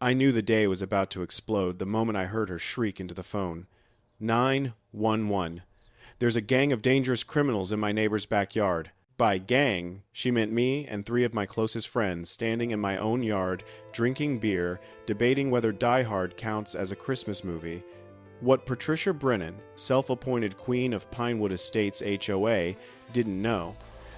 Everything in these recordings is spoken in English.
I knew the day was about to explode the moment I heard her shriek into the phone. 911. There's a gang of dangerous criminals in my neighbor's backyard. By gang, she meant me and three of my closest friends standing in my own yard, drinking beer, debating whether Die Hard counts as a Christmas movie. What Patricia Brennan, self-appointed queen of Pinewood Estates HOA, didn't know.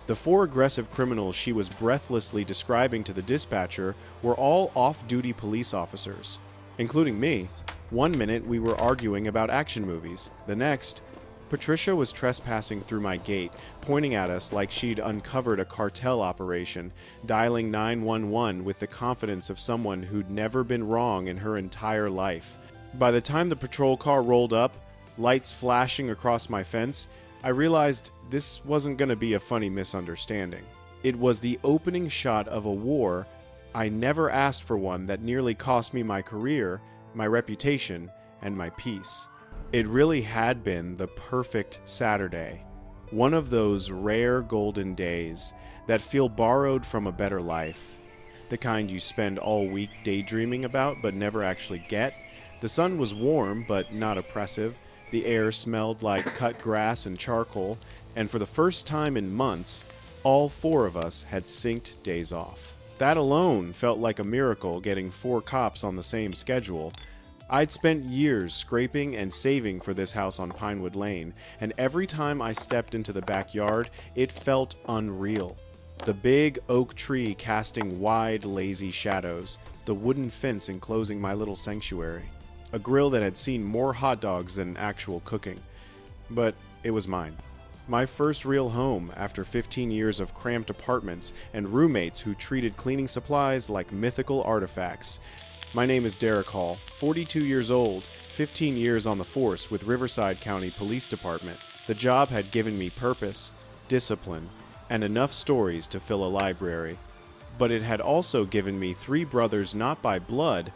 The four aggressive criminals she was breathlessly describing to the dispatcher were all off-duty police officers, including me. One minute we were arguing about action movies. The next, Patricia was trespassing through my gate, pointing at us like she'd uncovered a cartel operation, dialing 911 with the confidence of someone who'd never been wrong in her entire life. By the time the patrol car rolled up, lights flashing across my fence, I realized this wasn't going to be a funny misunderstanding. It was the opening shot of a war I never asked for, one that nearly cost me my career, my reputation, and my peace. It really had been the perfect Saturday. One of those rare golden days that feel borrowed from a better life. The kind you spend all week daydreaming about but never actually get. The sun was warm but not oppressive. The air smelled like cut grass and charcoal. And for the first time in months, all four of us had synced days off. That alone felt like a miracle, getting four cops on the same schedule. I'd spent years scraping and saving for this house on Pinewood Lane, and every time I stepped into the backyard, it felt unreal. The big oak tree casting wide, lazy shadows, the wooden fence enclosing my little sanctuary, a grill that had seen more hot dogs than actual cooking. But it was mine. My first real home after 15 years of cramped apartments and roommates who treated cleaning supplies like mythical artifacts. My name is Derek Hall, 42 years old, 15 years on the force with Riverside County Police Department. The job had given me purpose, discipline, and enough stories to fill a library. But it had also given me three brothers not by blood,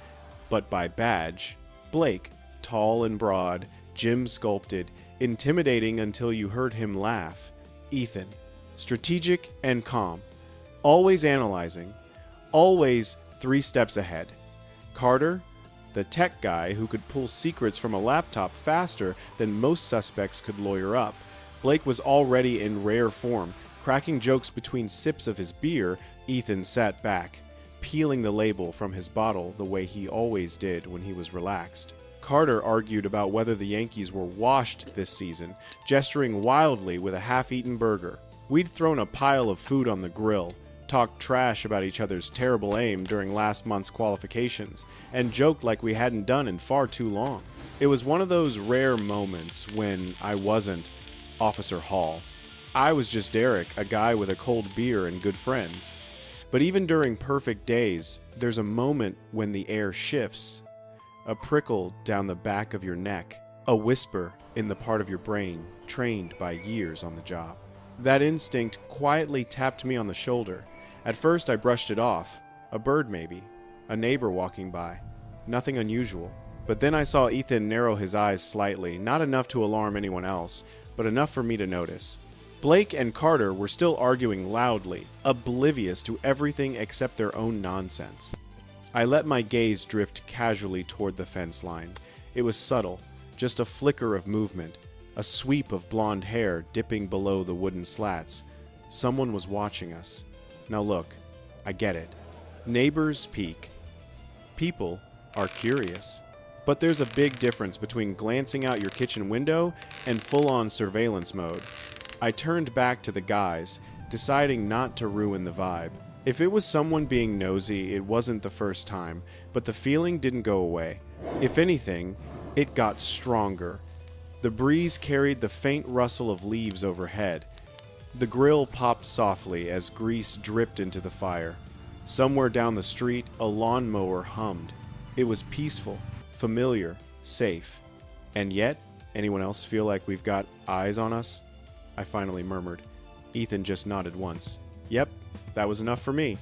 but by badge. Blake, tall and broad, gym-sculpted, intimidating until you heard him laugh. Ethan, strategic and calm, always analyzing, always 3 steps ahead. Carter, the tech guy who could pull secrets from a laptop faster than most suspects could lawyer up. Blake was already in rare form, cracking jokes between sips of his beer. Ethan sat back, peeling the label from his bottle the way he always did when he was relaxed. Carter argued about whether the Yankees were washed this season, gesturing wildly with a half-eaten burger. We'd thrown a pile of food on the grill, talked trash about each other's terrible aim during last month's qualifications, and joked like we hadn't done in far too long. It was one of those rare moments when I wasn't Officer Hall. I was just Derek, a guy with a cold beer and good friends. But even during perfect days, there's a moment when the air shifts. A prickle down the back of your neck, a whisper in the part of your brain trained by years on the job. That instinct quietly tapped me on the shoulder. At first I brushed it off. A bird maybe. A neighbor walking by. Nothing unusual. But then I saw Ethan narrow his eyes slightly, not enough to alarm anyone else, but enough for me to notice. Blake and Carter were still arguing loudly, oblivious to everything except their own nonsense. I let my gaze drift casually toward the fence line. It was subtle, just a flicker of movement, a sweep of blonde hair dipping below the wooden slats. Someone was watching us. Now look, I get it. Neighbors peek. People are curious. But there's a big difference between glancing out your kitchen window and full-on surveillance mode. I turned back to the guys, deciding not to ruin the vibe. If it was someone being nosy, it wasn't the first time, but the feeling didn't go away. If anything, it got stronger. The breeze carried the faint rustle of leaves overhead. The grill popped softly as grease dripped into the fire. Somewhere down the street, a lawnmower hummed. It was peaceful, familiar, safe. And yet, anyone else feel like we've got eyes on us? I finally murmured. Ethan just nodded once. Yep, that was enough for me.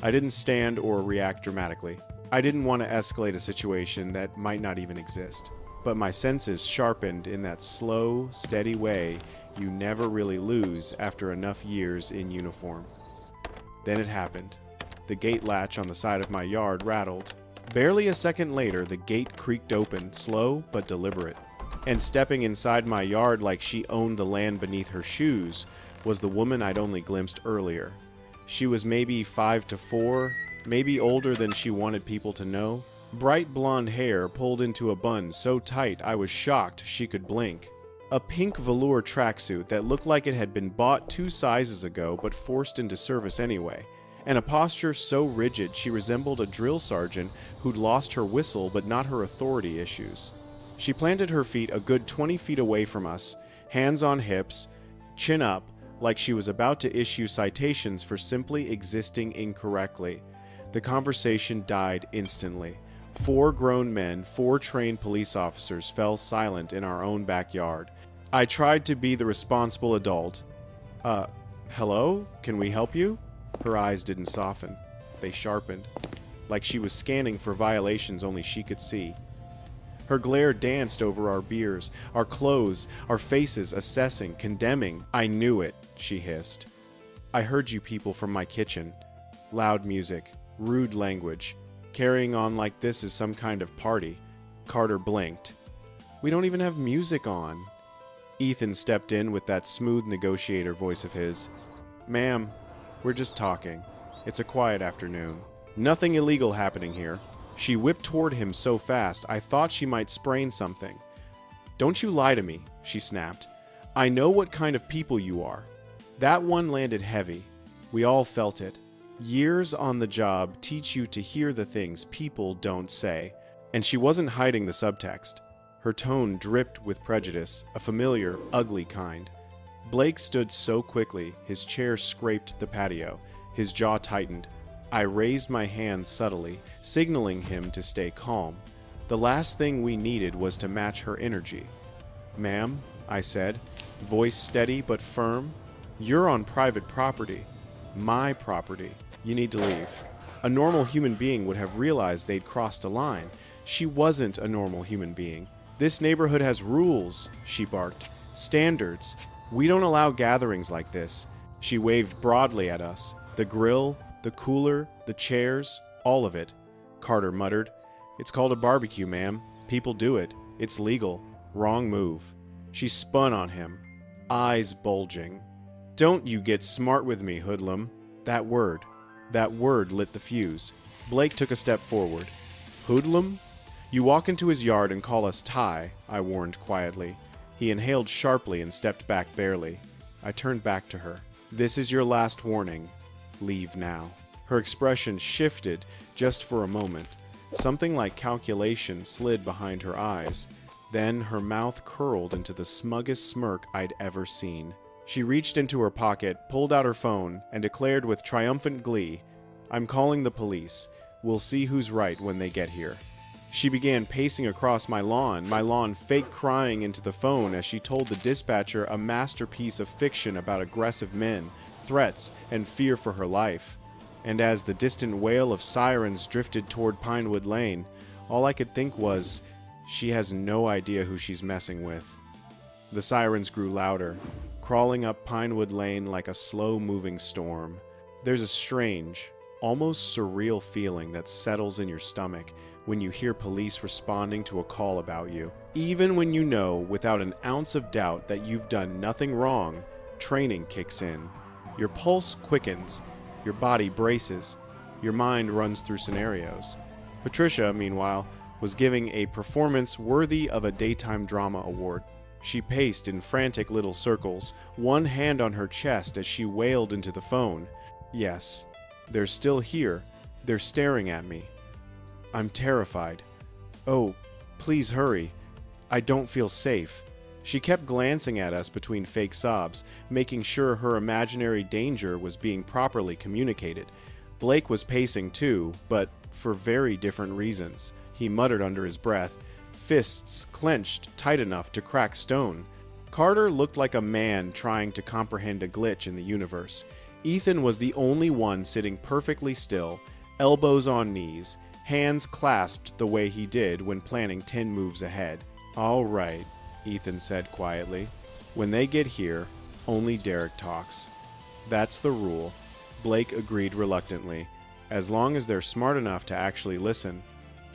I didn't stand or react dramatically. I didn't want to escalate a situation that might not even exist. But my senses sharpened in that slow, steady way you never really lose after enough years in uniform. Then it happened. The gate latch on the side of my yard rattled. Barely a second later, the gate creaked open, slow but deliberate. And stepping inside my yard like she owned the land beneath her shoes was the woman I'd only glimpsed earlier. She was maybe 5 to 4, maybe older than she wanted people to know. Bright blonde hair pulled into a bun so tight I was shocked she could blink. A pink velour tracksuit that looked like it had been bought 2 sizes ago but forced into service anyway. And a posture so rigid she resembled a drill sergeant who'd lost her whistle but not her authority issues. She planted her feet a good 20 feet away from us, hands on hips, chin up, like she was about to issue citations for simply existing incorrectly. The conversation died instantly. 4 grown men, 4 trained police officers fell silent in our own backyard. I tried to be the responsible adult. Hello? Can we help you? Her eyes didn't soften. They sharpened, like she was scanning for violations only she could see. Her glare danced over our beers, our clothes, our faces, assessing, condemning. I knew it, she hissed. I heard you people from my kitchen. Loud music, rude language. Carrying on like this is some kind of party. Carter blinked. We don't even have music on. Ethan stepped in with that smooth negotiator voice of his. Ma'am, we're just talking. It's a quiet afternoon. Nothing illegal happening here. She whipped toward him so fast I thought she might sprain something. Don't you lie to me, she snapped. I know what kind of people you are. That one landed heavy. We all felt it. Years on the job teach you to hear the things people don't say. And she wasn't hiding the subtext. Her tone dripped with prejudice, a familiar, ugly kind. Blake stood so quickly, his chair scraped the patio. His jaw tightened. I raised my hand subtly, signaling him to stay calm. The last thing we needed was to match her energy. Ma'am, I said, voice steady but firm, you're on private property. My property. You need to leave. A normal human being would have realized they'd crossed a line. She wasn't a normal human being. This neighborhood has rules, she barked. Standards. We don't allow gatherings like this. She waved broadly at us. The grill, the cooler, the chairs, all of it. Carter muttered. It's called a barbecue, ma'am. People do it. It's legal. Wrong move. She spun on him, eyes bulging. Don't you get smart with me, hoodlum. That word lit the fuse. Blake took a step forward. Hoodlum? You walk into his yard and call us Ty, I warned quietly. He inhaled sharply and stepped back barely. I turned back to her. This is your last warning. Leave now. Her expression shifted just for a moment. Something like calculation slid behind her eyes. Then her mouth curled into the smuggest smirk I'd ever seen. She reached into her pocket, pulled out her phone, and declared with triumphant glee, I'm calling the police. We'll see who's right when they get here. She began pacing across my lawn fake crying into the phone as she told the dispatcher a masterpiece of fiction about aggressive men, threats, and fear for her life. And as the distant wail of sirens drifted toward Pinewood Lane, all I could think was, she has no idea who she's messing with. The sirens grew louder, crawling up Pinewood Lane like a slow-moving storm. There's a strange, almost surreal feeling that settles in your stomach when you hear police responding to a call about you. Even when you know without an ounce of doubt that you've done nothing wrong, training kicks in. Your pulse quickens, your body braces, your mind runs through scenarios. Patricia, meanwhile, was giving a performance worthy of a daytime drama award. She paced in frantic little circles, one hand on her chest as she wailed into the phone. Yes, they're still here. They're staring at me. I'm terrified. Oh, please hurry. I don't feel safe. She kept glancing at us between fake sobs, making sure her imaginary danger was being properly communicated. Blake was pacing too, but for very different reasons. He muttered under his breath, fists clenched tight enough to crack stone. Carter looked like a man trying to comprehend a glitch in the universe. Ethan was the only one sitting perfectly still, elbows on knees, hands clasped the way he did when planning 10 moves ahead. All right, Ethan said quietly. When they get here, only Derek talks. That's the rule. Blake agreed reluctantly, as long as they're smart enough to actually listen.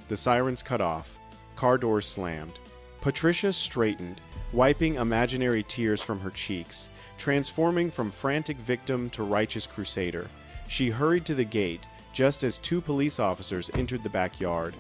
The sirens cut off. Car doors slammed. Patricia straightened, wiping imaginary tears from her cheeks, transforming from frantic victim to righteous crusader. She hurried to the gate just as two police officers entered the backyard.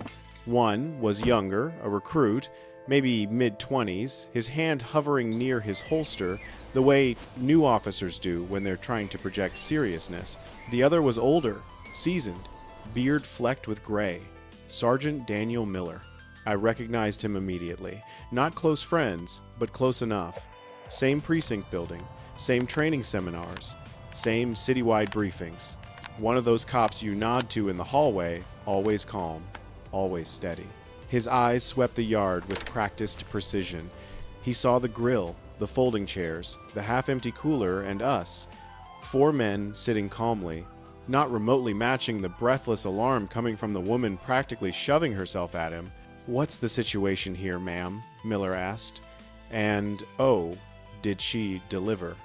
One was younger, a recruit, maybe mid-20s, his hand hovering near his holster, the way new officers do when they're trying to project seriousness. The other was older, seasoned, beard flecked with gray. Sergeant Daniel Miller. I recognized him immediately. Not close friends, but close enough. Same precinct building, same training seminars, same citywide briefings. One of those cops you nod to in the hallway, always calm, always steady. His eyes swept the yard with practiced precision. He saw the grill, the folding chairs, the half-empty cooler, and us. 4 men sitting calmly, not remotely matching the breathless alarm coming from the woman practically shoving herself at him. "What's the situation here, ma'am?" Miller asked. And, oh, did she deliver?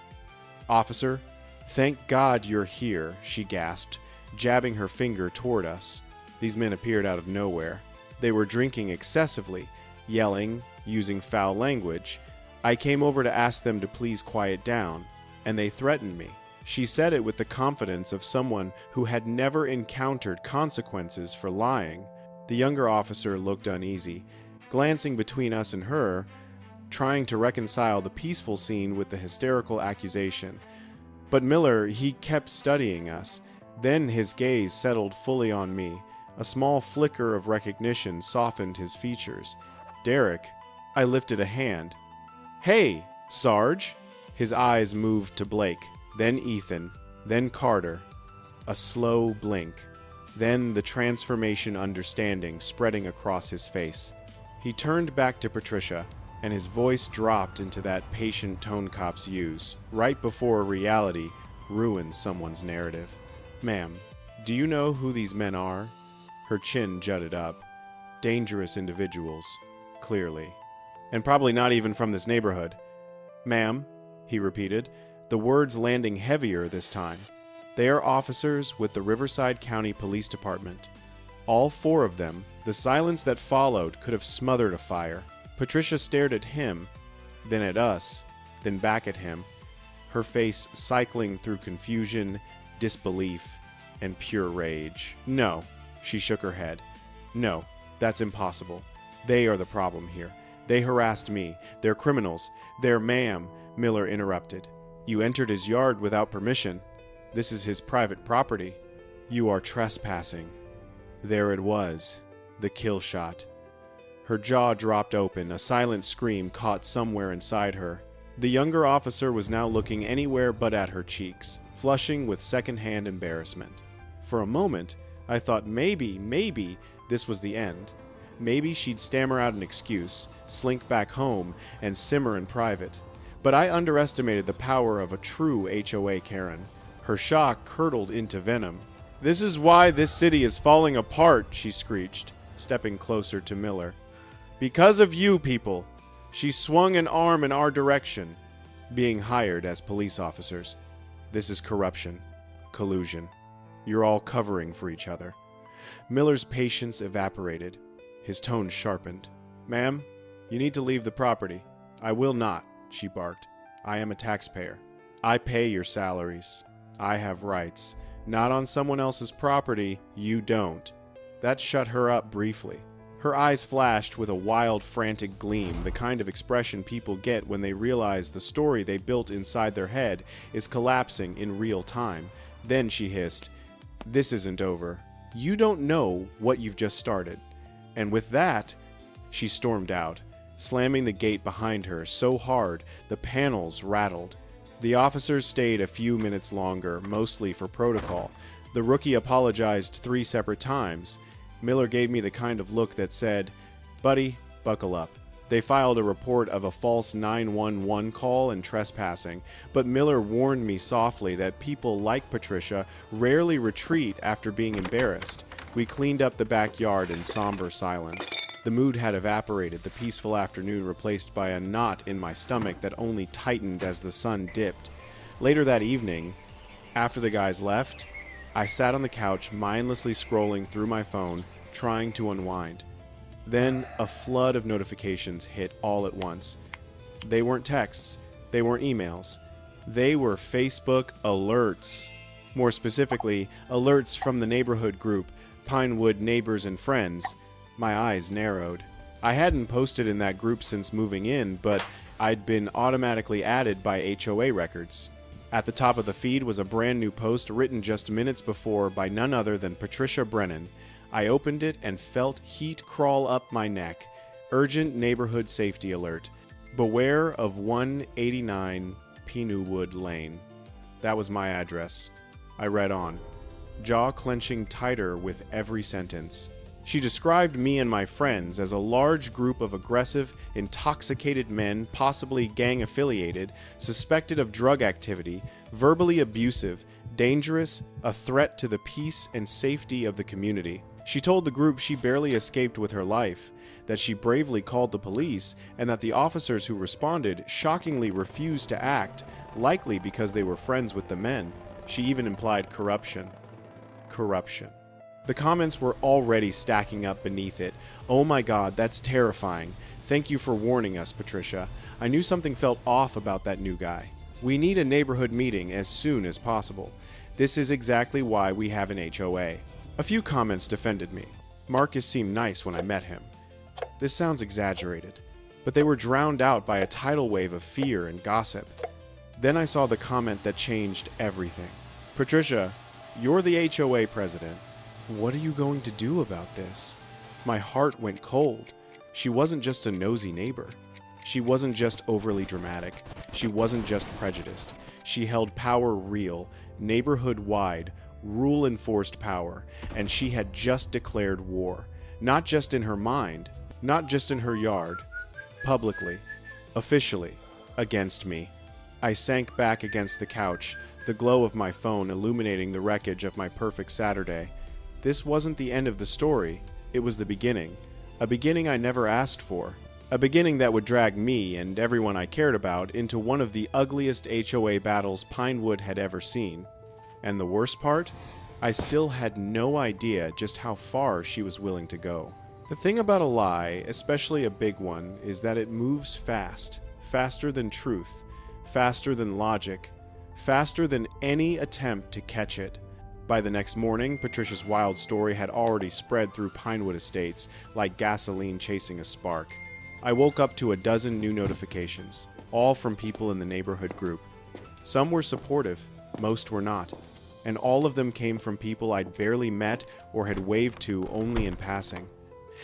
"Officer, thank God you're here," she gasped, jabbing her finger toward us. These men appeared out of nowhere. They were drinking excessively, yelling, using foul language. I came over to ask them to please quiet down, and they threatened me. She said it with the confidence of someone who had never encountered consequences for lying. The younger officer looked uneasy, glancing between us and her, trying to reconcile the peaceful scene with the hysterical accusation. But Miller, he kept studying us. Then his gaze settled fully on me. A small flicker of recognition softened his features. "Derek." I lifted a hand. "Hey, Sarge!" His eyes moved to Blake, then Ethan, then Carter. A slow blink. Then the transformation understanding spreading across his face. He turned back to Patricia, and his voice dropped into that patient tone cops use, right before reality ruins someone's narrative. "Ma'am, do you know who these men are?" Her chin jutted up. Dangerous individuals, clearly. And probably not even from this neighborhood. "Ma'am," he repeated, the words landing heavier this time. "They are officers with the Riverside County Police Department. All 4 of them." The silence that followed could have smothered a fire. Patricia stared at him, then at us, then back at him, her face cycling through confusion, disbelief, and pure rage. "No," she shook her head. "No, that's impossible. They are the problem here. They harassed me. They're criminals. They're—" "Ma'am," Miller interrupted. "You entered his yard without permission. This is his private property. You are trespassing." There it was, the kill shot. Her jaw dropped open, a silent scream caught somewhere inside her. The younger officer was now looking anywhere but at her cheeks, flushing with second-hand embarrassment. For a moment, I thought maybe this was the end. Maybe she'd stammer out an excuse, slink back home, and simmer in private. But I underestimated the power of a true HOA Karen. Her shock curdled into venom. "This is why this city is falling apart," she screeched, stepping closer to Miller. "Because of you people." She swung an arm in our direction. "Being hired as police officers. This is corruption. Collusion. You're all covering for each other." Miller's patience evaporated. His tone sharpened. "Ma'am, you need to leave the property." "I will not," she barked. "I am a taxpayer. I pay your salaries. I have rights. Not on someone else's property, you don't." That shut her up briefly. Her eyes flashed with a wild, frantic gleam, the kind of expression people get when they realize the story they built inside their head is collapsing in real time. Then she hissed, "This isn't over. You don't know what you've just started." And with that, she stormed out, slamming the gate behind her so hard the panels rattled. The officers stayed a few minutes longer, mostly for protocol. The rookie apologized 3 separate times. Miller gave me the kind of look that said, "Buddy, buckle up." They filed a report of a false 911 call and trespassing, but Miller warned me softly that people like Patricia rarely retreat after being embarrassed. We cleaned up the backyard in somber silence. The mood had evaporated, the peaceful afternoon replaced by a knot in my stomach that only tightened as the sun dipped. Later that evening, after the guys left, I sat on the couch mindlessly scrolling through my phone, trying to unwind. Then a flood of notifications hit all at once. They weren't texts, they weren't emails. They were Facebook alerts. More specifically, alerts from the neighborhood group, Pinewood Neighbors and Friends. My eyes narrowed. I hadn't posted in that group since moving in, but I'd been automatically added by HOA records. At the top of the feed was a brand new post written just minutes before by none other than Patricia Brennan. I opened it and felt heat crawl up my neck. Urgent neighborhood safety alert. Beware of 189 Pinewood Lane. That was my address. I read on, jaw clenching tighter with every sentence. She described me and my friends as a large group of aggressive, intoxicated men, possibly gang-affiliated, suspected of drug activity, verbally abusive, dangerous, a threat to the peace and safety of the community. She told the group she barely escaped with her life, that she bravely called the police, and that the officers who responded shockingly refused to act, likely because they were friends with the men. She even implied corruption. Corruption. The comments were already stacking up beneath it. Oh my God, that's terrifying. Thank you for warning us, Patricia. I knew something felt off about that new guy. We need a neighborhood meeting as soon as possible. This is exactly why we have an HOA. A few comments defended me. Marcus seemed nice when I met him. This sounds exaggerated, but they were drowned out by a tidal wave of fear and gossip. Then I saw the comment that changed everything. Patricia, you're the HOA president. What are you going to do about this? My heart went cold. She wasn't just a nosy neighbor. She wasn't just overly dramatic. She wasn't just prejudiced. She held power real, neighborhood-wide, rule-enforced power, and she had just declared war. Not just in her mind, not just in her yard. Publicly, officially, against me. I sank back against the couch, the glow of my phone illuminating the wreckage of my perfect Saturday. This wasn't the end of the story, it was the beginning. A beginning I never asked for. A beginning that would drag me and everyone I cared about into one of the ugliest HOA battles Pinewood had ever seen. And the worst part? I still had no idea just how far she was willing to go. The thing about a lie, especially a big one, is that it moves fast. Faster than truth. Faster than logic. Faster than any attempt to catch it. By the next morning, Patricia's wild story had already spread through Pinewood Estates like gasoline chasing a spark. I woke up to a dozen new notifications, all from people in the neighborhood group. Some were supportive, most were not, and all of them came from people I'd barely met or had waved to only in passing.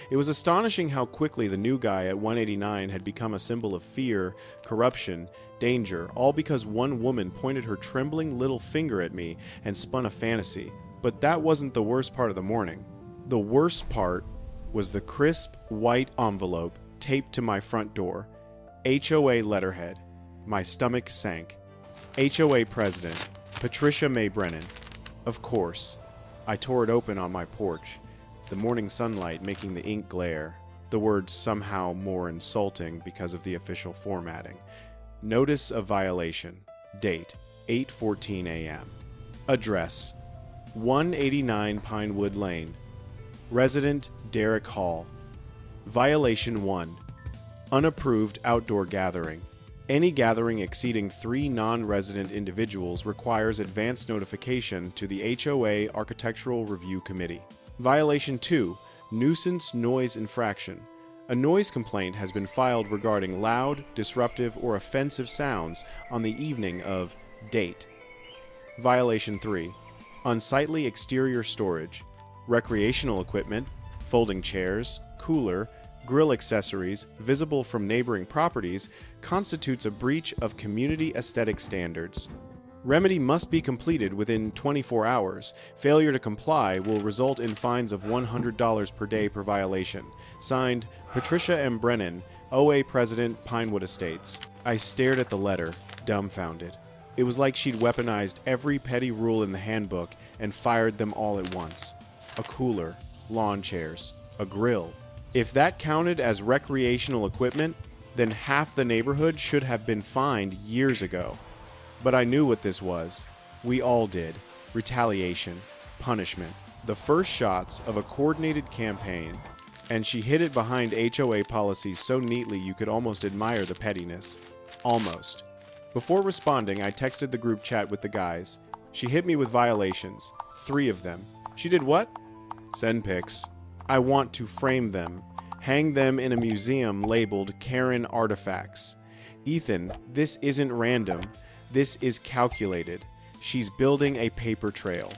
It was astonishing how quickly the new guy at 189 had become a symbol of fear, corruption, danger, all because one woman pointed her trembling little finger at me and spun a fantasy. But that wasn't the worst part of the morning. The worst part was the crisp, white envelope taped to my front door. HOA letterhead. My stomach sank. HOA President, Patricia May Brennan. Of course. I tore it open on my porch, the morning sunlight making the ink glare, the words somehow more insulting because of the official formatting. Notice of violation. Date, 8:14 a.m. Address, 189 Pinewood Lane. Resident, Derek Hall. Violation 1. Unapproved outdoor gathering. Any gathering exceeding 3 non-resident individuals requires advance notification to the HOA Architectural Review Committee. Violation 2. Nuisance noise infraction. A noise complaint has been filed regarding loud, disruptive, or offensive sounds on the evening of date. Violation 3. Unsightly exterior storage. Recreational equipment, folding chairs, cooler, grill accessories visible from neighboring properties constitutes a breach of community aesthetic standards. Remedy must be completed within 24 hours. Failure to comply will result in fines of $100 per day per violation. Signed, Patricia M. Brennan, OA President, Pinewood Estates. I stared at the letter, dumbfounded. It was like she'd weaponized every petty rule in the handbook and fired them all at once. A cooler, lawn chairs, a grill. If that counted as recreational equipment, then half the neighborhood should have been fined years ago. But I knew what this was. We all did. Retaliation. Punishment. The first shots of a coordinated campaign. And she hid it behind HOA policies so neatly you could almost admire the pettiness. Almost. Before responding, I texted the group chat with the guys. She hit me with violations. 3 of them. She did what? Send pics. I want to frame them. Hang them in a museum labeled Karen Artifacts. Ethan, this isn't random. This is calculated. She's building a paper trail.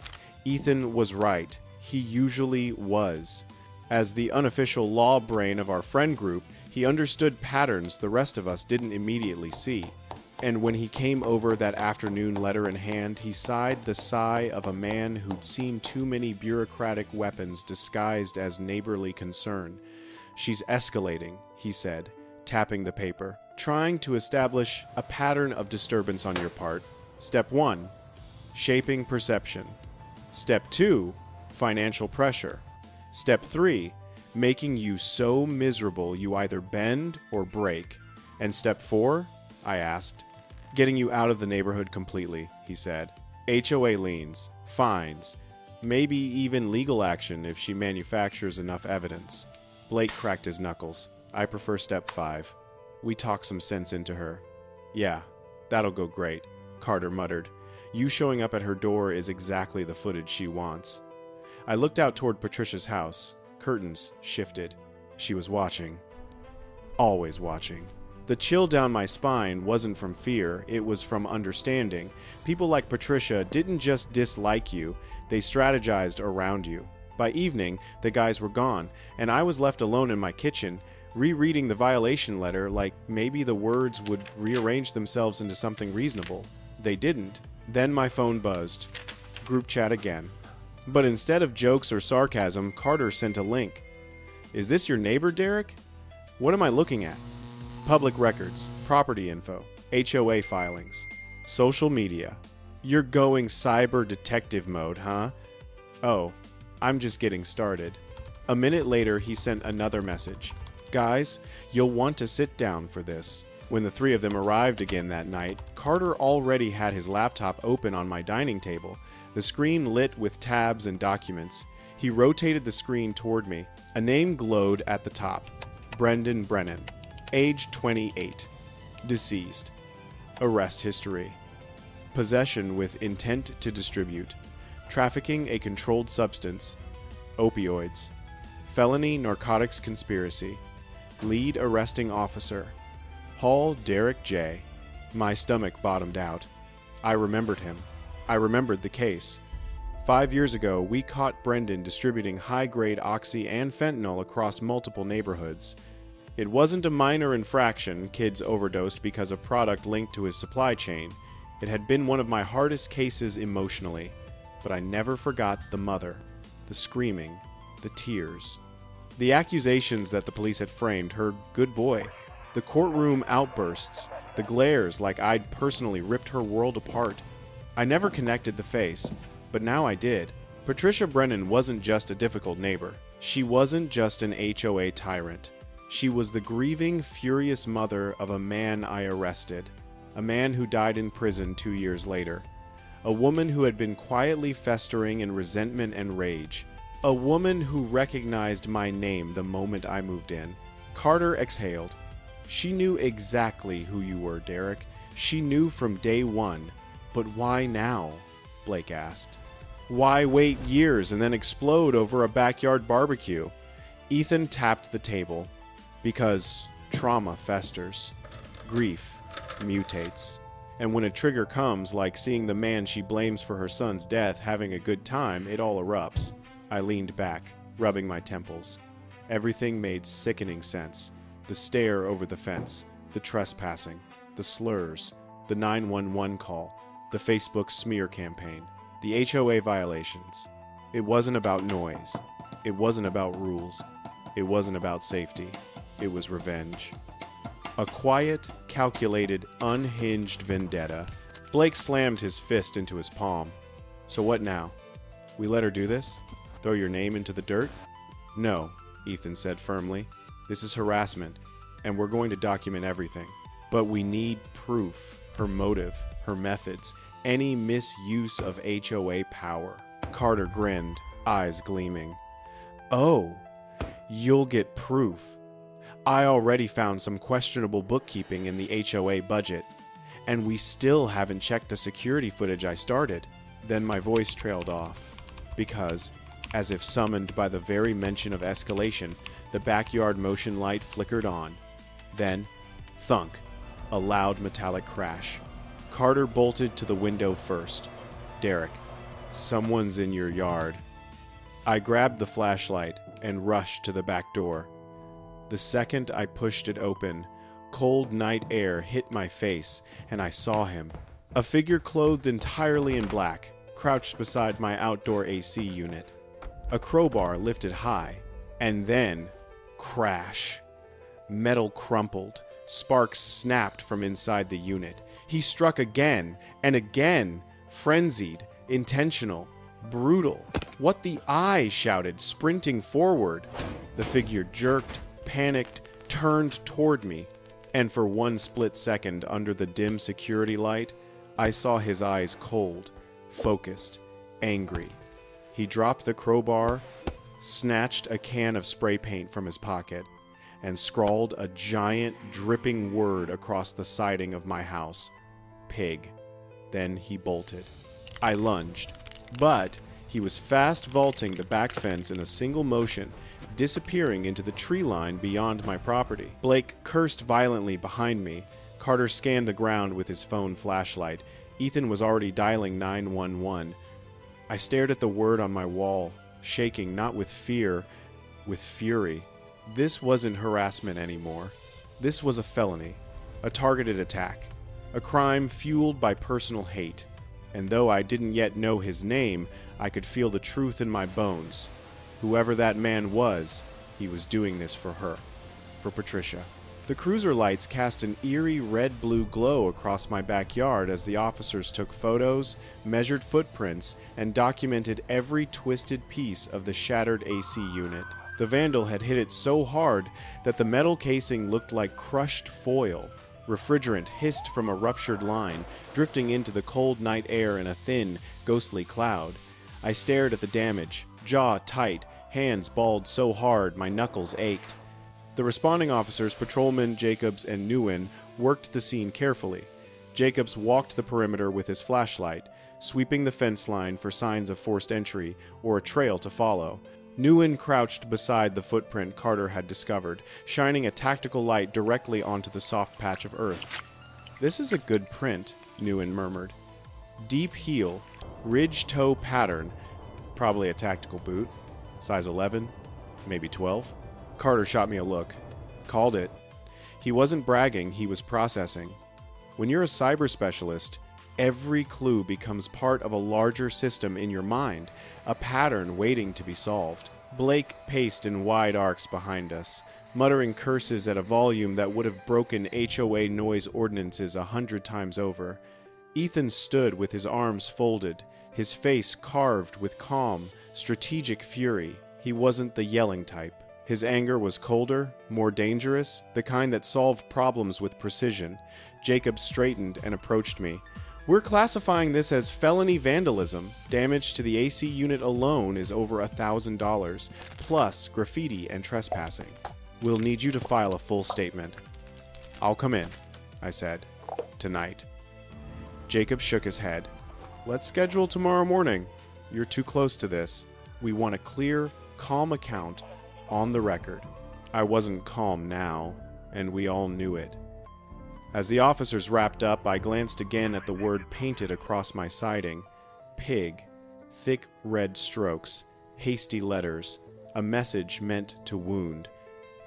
Ethan was right. He usually was. As the unofficial law brain of our friend group, he understood patterns the rest of us didn't immediately see. And when he came over that afternoon, letter in hand, he sighed the sigh of a man who'd seen too many bureaucratic weapons disguised as neighborly concern. She's escalating, he said, tapping the paper, trying to establish a pattern of disturbance on your part. Step 1, shaping perception. Step 2, financial pressure. Step 3, making you so miserable you either bend or break. And step 4, I asked. Getting you out of the neighborhood completely, he said. HOA liens, fines, maybe even legal action if she manufactures enough evidence. Blake cracked his knuckles. I prefer step 5. We talk some sense into her. Yeah, that'll go great, Carter muttered. You showing up at her door is exactly the footage she wants. I looked out toward Patricia's house. Curtains shifted. She was watching. Always watching. The chill down my spine wasn't from fear, it was from understanding. People like Patricia didn't just dislike you, they strategized around you. By evening, the guys were gone, and I was left alone in my kitchen, rereading the violation letter like maybe the words would rearrange themselves into something reasonable. They didn't. Then my phone buzzed. Group chat again. But instead of jokes or sarcasm, Carter sent a link. Is this your neighbor, Derek? What am I looking at? Public records, property info, HOA filings, social media. You're going cyber detective mode, huh? Oh, I'm just getting started. A minute later, he sent another message. Guys, you'll want to sit down for this. When the 3 of them arrived again that night, Carter already had his laptop open on my dining table, the screen lit with tabs and documents. He rotated the screen toward me. A name glowed at the top. Brendan Brennan. Age 28. Deceased. Arrest history. Possession with intent to distribute. Trafficking a controlled substance. Opioids. Felony narcotics conspiracy. Lead arresting officer. Hall Derek J. My stomach bottomed out. I remembered him. I remembered the case. 5 years ago, we caught Brendan distributing high-grade oxy and fentanyl across multiple neighborhoods. It wasn't a minor infraction, kids overdosed because of product linked to his supply chain. It had been one of my hardest cases emotionally. But I never forgot the mother, the screaming, the tears. The accusations that the police had framed her good boy. The courtroom outbursts, the glares like I'd personally ripped her world apart. I never connected the face, but now I did. Patricia Brennan wasn't just a difficult neighbor. She wasn't just an HOA tyrant. She was the grieving, furious mother of a man I arrested, a man who died in prison 2 years later, a woman who had been quietly festering in resentment and rage, a woman who recognized my name the moment I moved in. Carter exhaled. She knew exactly who you were, Derek. She knew from day one. But why now? Blake asked. Why wait years and then explode over a backyard barbecue? Ethan tapped the table. Because trauma festers. Grief mutates. And when a trigger comes, like seeing the man she blames for her son's death having a good time, it all erupts. I leaned back, rubbing my temples. Everything made sickening sense. The stare over the fence, the trespassing, the slurs, the 911 call, the Facebook smear campaign, the HOA violations. It wasn't about noise. It wasn't about rules. It wasn't about safety. It was revenge. A quiet, calculated, unhinged vendetta. Blake slammed his fist into his palm. So what now? We let her do this? Throw your name into the dirt? No, Ethan said firmly. This is harassment, and we're going to document everything. But we need proof, her motive, her methods, any misuse of HOA power. Carter grinned, eyes gleaming. Oh, You'll get proof. I already found some questionable bookkeeping in the HOA budget, and we still haven't checked the security footage I started. Then my voice trailed off, because, as if summoned by the very mention of escalation, the backyard motion light flickered on. Then, thunk, a loud metallic crash. Carter bolted to the window first. Derek, someone's in your yard. I grabbed the flashlight and rushed to the back door. The second I pushed it open, cold night air hit my face, and I saw him. A figure clothed entirely in black, crouched beside my outdoor AC unit. A crowbar lifted high, and then, crash. Metal crumpled. Sparks snapped from inside the unit. He struck again, and again, frenzied, intentional, brutal. What the I shouted, sprinting forward. The figure jerked, panicked, turned toward me, and for one split second under the dim security light, I saw his eyes cold, focused, angry. He dropped the crowbar, snatched a can of spray paint from his pocket, and scrawled a giant, dripping word across the siding of my house. Pig. Then he bolted. I lunged, but he was fast vaulting the back fence in a single motion, disappearing into the tree line beyond my property. Blake cursed violently behind me. Carter scanned the ground with his phone flashlight. Ethan was already dialing 911. I stared at the word on my wall, shaking not with fear, with fury. This wasn't harassment anymore. This was a felony, a targeted attack, a crime fueled by personal hate. And though I didn't yet know his name, I could feel the truth in my bones. Whoever that man was, he was doing this for her, for Patricia. The cruiser lights cast an eerie red-blue glow across my backyard as the officers took photos, measured footprints, and documented every twisted piece of the shattered AC unit. The vandal had hit it so hard that the metal casing looked like crushed foil. Refrigerant hissed from a ruptured line, drifting into the cold night air in a thin, ghostly cloud. I stared at the damage, jaw tight, hands balled so hard my knuckles ached. The responding officers, Patrolman Jacobs and Nguyen, worked the scene carefully. Jacobs walked the perimeter with his flashlight, sweeping the fence line for signs of forced entry or a trail to follow. Nguyen crouched beside the footprint Carter had discovered, shining a tactical light directly onto the soft patch of earth. "This is a good print," Nguyen murmured. "Deep heel, ridge toe pattern, probably a tactical boot. Size 11, maybe 12. Carter shot me a look. Called it. He wasn't bragging, he was processing. When you're a cyber specialist, every clue becomes part of a larger system in your mind, a pattern waiting to be solved. Blake paced in wide arcs behind us, muttering curses at a volume that would have broken HOA noise ordinances 100 times over. Ethan stood with his arms folded, his face carved with calm, strategic fury. He wasn't the yelling type. His anger was colder, more dangerous, the kind that solved problems with precision. Jacob straightened and approached me. "We're classifying this as felony vandalism. Damage to the AC unit alone is over $1,000, plus graffiti and trespassing. We'll need you to file a full statement." "I'll come in," I said. "Tonight." Jacob shook his head. "Let's schedule tomorrow morning. You're too close to this. We want a clear, calm account on the record." I wasn't calm now, and we all knew it. As the officers wrapped up, I glanced again at the word painted across my siding. Pig. Thick red strokes. Hasty letters. A message meant to wound.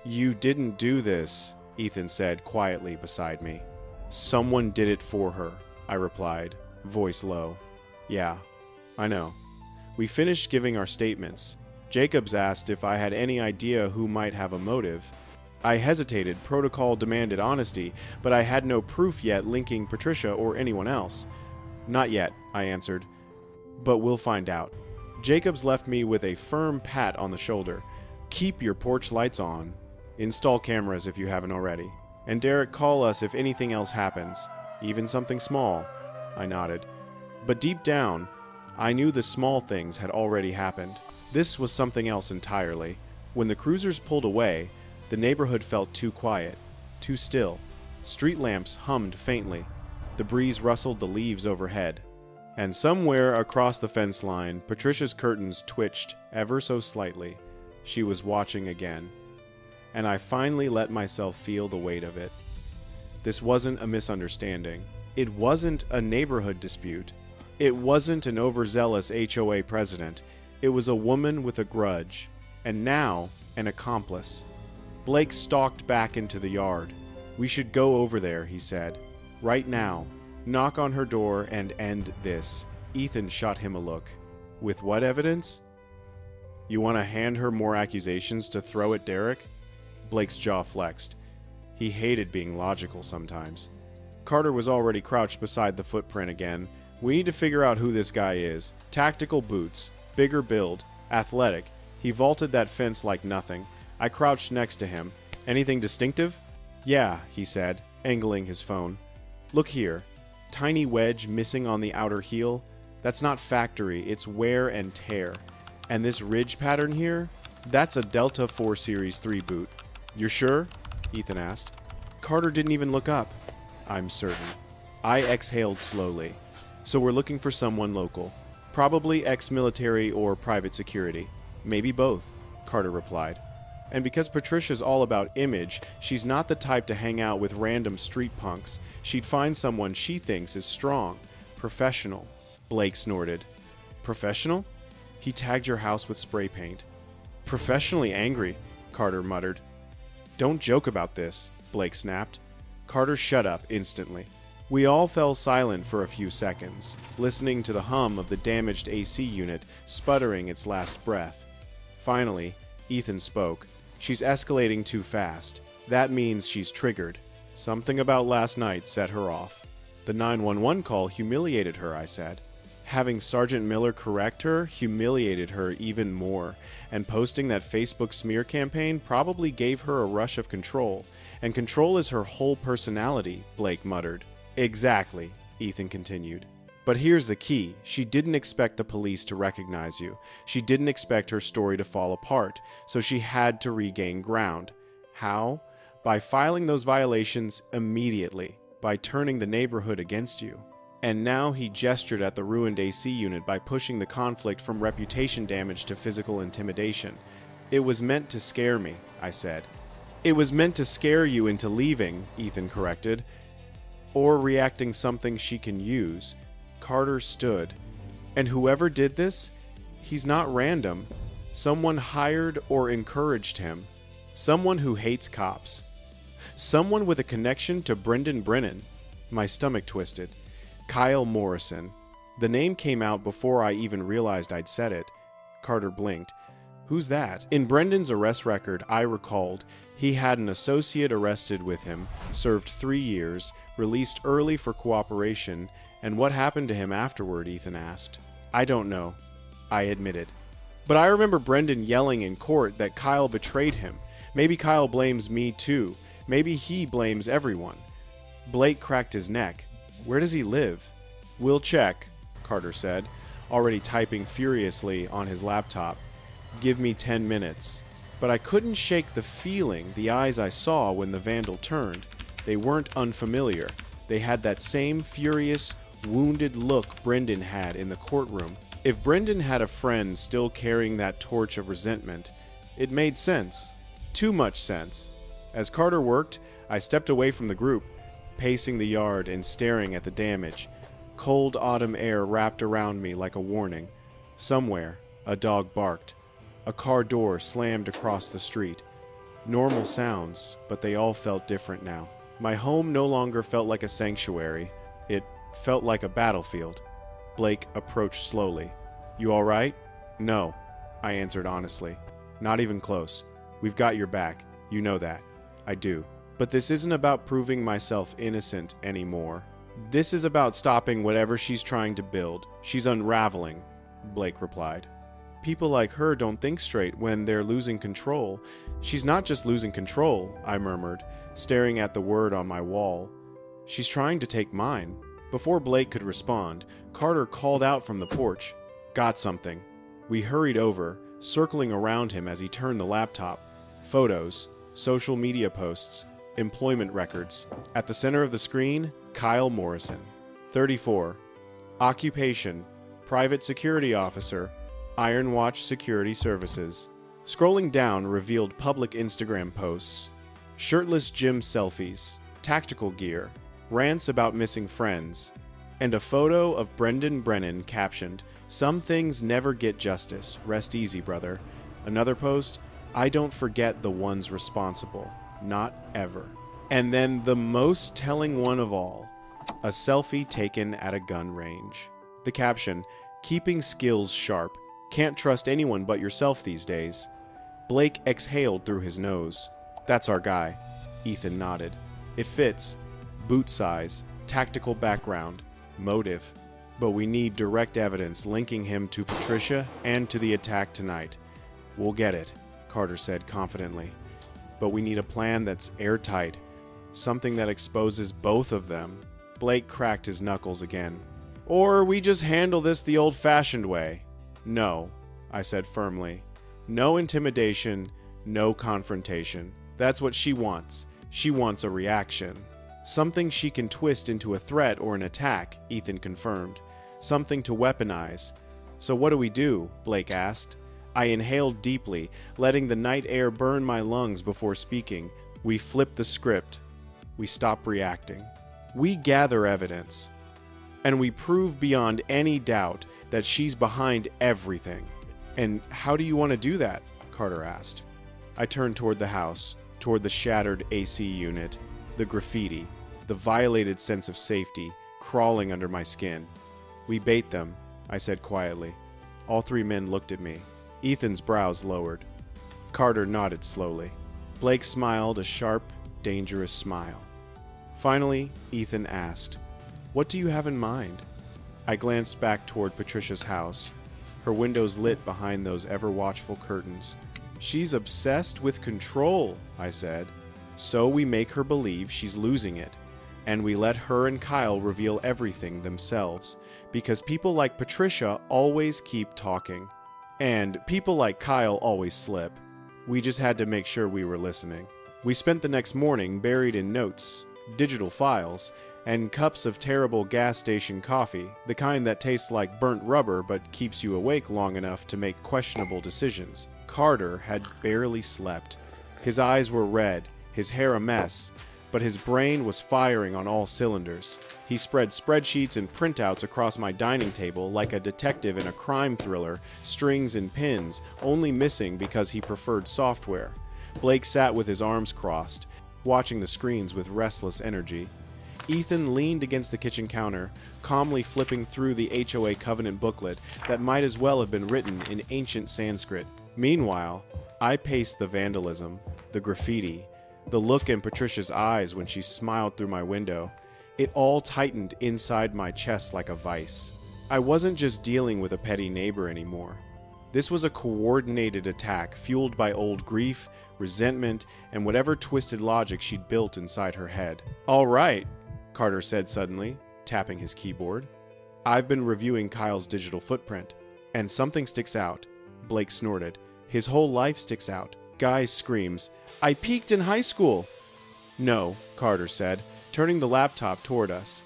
"You didn't do this," Ethan said quietly beside me. "Someone did it for her," I replied, voice low. "Yeah, I know." We finished giving our statements. Jacobs asked if I had any idea who might have a motive. I hesitated. Protocol demanded honesty, but I had no proof yet linking Patricia or anyone else. "Not yet," I answered, "but we'll find out." Jacobs left me with a firm pat on the shoulder. "Keep your porch lights on. Install cameras if you haven't already. And Derek, call us if anything else happens, even something small." I nodded. But deep down, I knew the small things had already happened. This was something else entirely. When the cruisers pulled away, the neighborhood felt too quiet, too still. Street lamps hummed faintly. The breeze rustled the leaves overhead. And somewhere across the fence line, Patricia's curtains twitched ever so slightly. She was watching again. And I finally let myself feel the weight of it. This wasn't a misunderstanding. It wasn't a neighborhood dispute. It wasn't an overzealous HOA president. It was a woman with a grudge. And now, an accomplice. Blake stalked back into the yard. "We should go over there," he said. "Right now. Knock on her door and end this." Ethan shot him a look. "With what evidence?" "You want to hand her more accusations to throw at Derek?" Blake's jaw flexed. He hated being logical sometimes. Carter was already crouched beside the footprint again. "We need to figure out who this guy is. Tactical boots, bigger build, athletic. He vaulted that fence like nothing. I crouched next to him. Anything distinctive?" "Yeah," he said, angling his phone. "Look here. Tiny wedge missing on the outer heel. That's not factory, it's wear and tear. And this ridge pattern here? That's a Delta 4 Series 3 boot." "You're sure?" Ethan asked. Carter didn't even look up. "I'm certain." I exhaled slowly. "So we're looking for someone local. Probably ex-military or private security. Maybe both," Carter replied. "And because Patricia's all about image, she's not the type to hang out with random street punks. She'd find someone she thinks is strong, professional." Blake snorted. "Professional?" "He tagged your house with spray paint." "Professionally angry," Carter muttered. "Don't joke about this," Blake snapped. Carter shut up instantly. We all fell silent for a few seconds, listening to the hum of the damaged AC unit sputtering its last breath. Finally, Ethan spoke. "She's escalating too fast. That means she's triggered. Something about last night set her off." "The 911 call humiliated her," I said. "Having Sergeant Miller correct her humiliated her even more, and posting that Facebook smear campaign probably gave her a rush of control. And control is her whole personality," Blake muttered. "Exactly," Ethan continued. "But here's the key. She didn't expect the police to recognize you. She didn't expect her story to fall apart, so she had to regain ground. How? By filing those violations immediately, by turning the neighborhood against you." And now he gestured at the ruined AC unit by pushing the conflict from reputation damage to physical intimidation. "It was meant to scare me," I said. "It was meant to scare you into leaving," Ethan corrected. "Or reacting something she can use." Carter stood. "And whoever did this, he's not random. Someone hired or encouraged him. Someone who hates cops. Someone with a connection to Brendan Brennan." My stomach twisted. "Kyle Morrison." The name came out before I even realized I'd said it. Carter blinked. "Who's that?" In Brendan's arrest record, I recalled, he had an associate arrested with him, served 3 years, released early for cooperation, and what happened to him afterward, Ethan asked. "I don't know," I admitted. "But I remember Brendan yelling in court that Kyle betrayed him. Maybe Kyle blames me too. Maybe he blames everyone." Blake cracked his neck. "Where does he live?" "We'll check," Carter said, already typing furiously on his laptop. "Give me 10 minutes. But I couldn't shake the feeling, the eyes I saw when the vandal turned. They weren't unfamiliar. They had that same furious, wounded look Brendan had in the courtroom. If Brendan had a friend still carrying that torch of resentment, it made sense. Too much sense. As Carter worked, I stepped away from the group, pacing the yard and staring at the damage. Cold autumn air wrapped around me like a warning. Somewhere, a dog barked. A car door slammed across the street. Normal sounds, but they all felt different now. My home no longer felt like a sanctuary. It felt like a battlefield. Blake approached slowly. "You all right?" "No," I answered honestly. "Not even close. We've got your back. You know that." "I do. But this isn't about proving myself innocent anymore. This is about stopping whatever she's trying to build. She's unraveling," Blake replied. "People like her don't think straight when they're losing control." "She's not just losing control," I murmured, staring at the word on my wall. "She's trying to take mine." Before Blake could respond, Carter called out from the porch. "Got something." We hurried over, circling around him as he turned the laptop. Photos, social media posts, employment records. At the center of the screen, Kyle Morrison, 34. Occupation, private security officer, Iron Watch Security Services. Scrolling down revealed public Instagram posts, shirtless gym selfies, tactical gear, rants about missing friends, and a photo of Brendan Brennan captioned, "Some things never get justice. Rest easy, brother." Another post, "I don't forget the ones responsible. Not ever." And then the most telling one of all, a selfie taken at a gun range. The caption, "Keeping skills sharp. Can't trust anyone but yourself these days." Blake exhaled through his nose. "That's our guy." Ethan nodded. "It fits. Boot size, tactical background, motive. But we need direct evidence linking him to Patricia and to the attack tonight." "We'll get it," Carter said confidently. "But we need a plan that's airtight. Something that exposes both of them." Blake cracked his knuckles again. "Or we just handle this the old-fashioned way." "No," I said firmly. "No intimidation, no confrontation. That's what she wants. She wants a reaction. Something she can twist into a threat or an attack," Ethan confirmed. "Something to weaponize." "So what do we do?" Blake asked. I inhaled deeply, letting the night air burn my lungs before speaking. "We flip the script. We stop reacting. We gather evidence. And we prove beyond any doubt that she's behind everything." "And how do you want to do that?" Carter asked. I turned toward the house, toward the shattered AC unit, the graffiti, the violated sense of safety crawling under my skin. "We bait them," I said quietly. All three men looked at me. Ethan's brows lowered. Carter nodded slowly. Blake smiled a sharp, dangerous smile. Finally, Ethan asked, "What do you have in mind?" I glanced back toward Patricia's house, her windows lit behind those ever-watchful curtains. "She's obsessed with control," I said. "So we make her believe she's losing it, and we let her and Kyle reveal everything themselves, because people like Patricia always keep talking. And people like Kyle always slip. We just had to make sure we were listening." We spent the next morning buried in notes, digital files, and cups of terrible gas station coffee, the kind that tastes like burnt rubber but keeps you awake long enough to make questionable decisions. Carter had barely slept. His eyes were red, his hair a mess, but his brain was firing on all cylinders. He spread spreadsheets and printouts across my dining table like a detective in a crime thriller, strings and pins, only missing because he preferred software. Blake sat with his arms crossed, watching the screens with restless energy. Ethan leaned against the kitchen counter, calmly flipping through the HOA covenant booklet that might as well have been written in ancient Sanskrit. Meanwhile, I paced the vandalism, the graffiti, the look in Patricia's eyes when she smiled through my window. It all tightened inside my chest like a vice. I wasn't just dealing with a petty neighbor anymore. This was a coordinated attack fueled by old grief, resentment, and whatever twisted logic she'd built inside her head. "All right," Carter said suddenly, tapping his keyboard. "I've been reviewing Kyle's digital footprint, and something sticks out." Blake snorted. "His whole life sticks out." Guy screams, "I peaked in high school!" "No," Carter said, turning the laptop toward us.